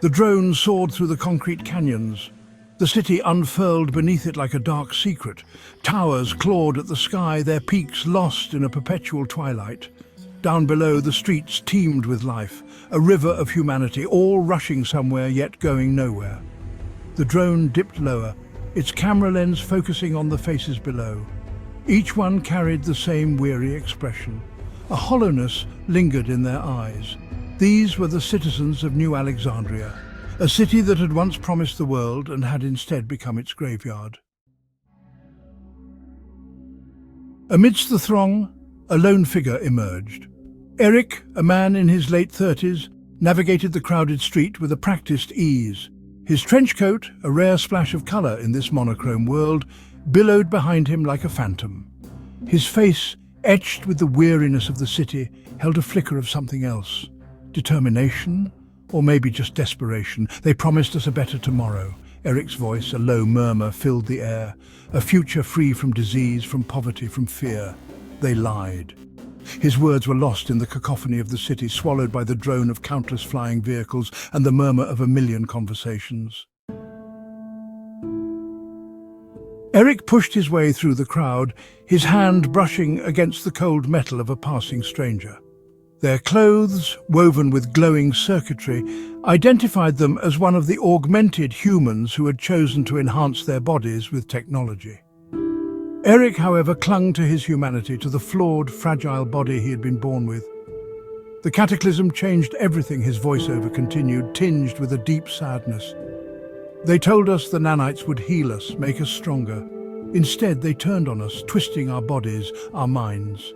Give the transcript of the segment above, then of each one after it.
The drone soared through the concrete canyons. The city unfurled beneath it like a dark secret. Towers clawed at the sky, their peaks lost in a perpetual twilight. Down below, the streets teemed with life, a river of humanity, all rushing somewhere yet going nowhere. The drone dipped lower, its camera lens focusing on the faces below. Each one carried the same weary expression. A hollowness lingered in their eyes. These were the citizens of New Alexandria, a city that had once promised the world and had instead become its graveyard. Amidst the throng, a lone figure emerged. Eric, a man in his late 30s, navigated the crowded street with a practiced ease. His trench coat, a rare splash of colour in this monochrome world, billowed behind him like a phantom. His face, etched with the weariness of the city, held a flicker of something else. Determination? Or maybe just desperation. They promised us a better tomorrow. Eric's voice, a low murmur, filled the air. A future free from disease, from poverty, from fear. They lied. His words were lost in the cacophony of the city, swallowed by the drone of countless flying vehicles and the murmur of a million conversations. Eric pushed his way through the crowd, his hand brushing against the cold metal of a passing stranger. Their clothes, woven with glowing circuitry, identified them as one of the augmented humans who had chosen to enhance their bodies with technology. Eric, however, clung to his humanity, to the flawed, fragile body he had been born with. The cataclysm changed everything, his voiceover continued, tinged with a deep sadness. They told us the nanites would heal us, make us stronger. Instead, they turned on us, twisting our bodies, our minds.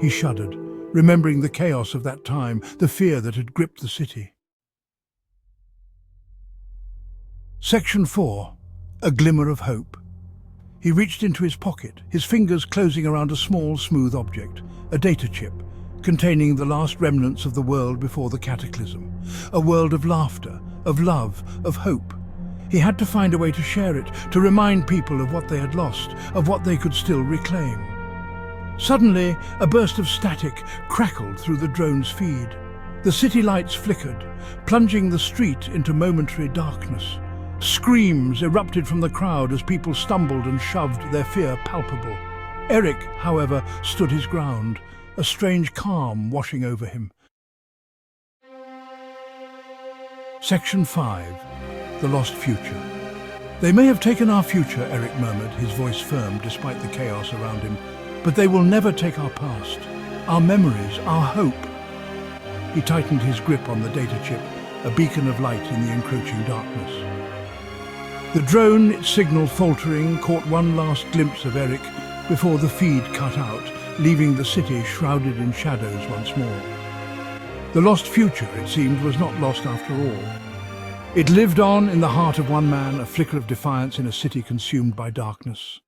He shuddered, remembering the chaos of that time, the fear that had gripped the city. Section 4. A glimmer of hope. He reached into his pocket, his fingers closing around a small, smooth object, a data chip, containing the last remnants of the world before the cataclysm. A world of laughter, of love, of hope. He had to find a way to share it, to remind people of what they had lost, of what they could still reclaim. Suddenly, a burst of static crackled through the drone's feed. The city lights flickered, plunging the street into momentary darkness. Screams erupted from the crowd as people stumbled and shoved, their fear palpable. Eric, however, stood his ground, a strange calm washing over him. Section 5. The Lost Future. They may have taken our future, Eric murmured, his voice firm despite the chaos around him. But they will never take our past, our memories, our hope. He tightened his grip on the data chip, a beacon of light in the encroaching darkness. The drone, its signal faltering, caught one last glimpse of Eric before the feed cut out, leaving the city shrouded in shadows once more. The lost future, it seemed, was not lost after all. It lived on in the heart of one man, a flicker of defiance in a city consumed by darkness.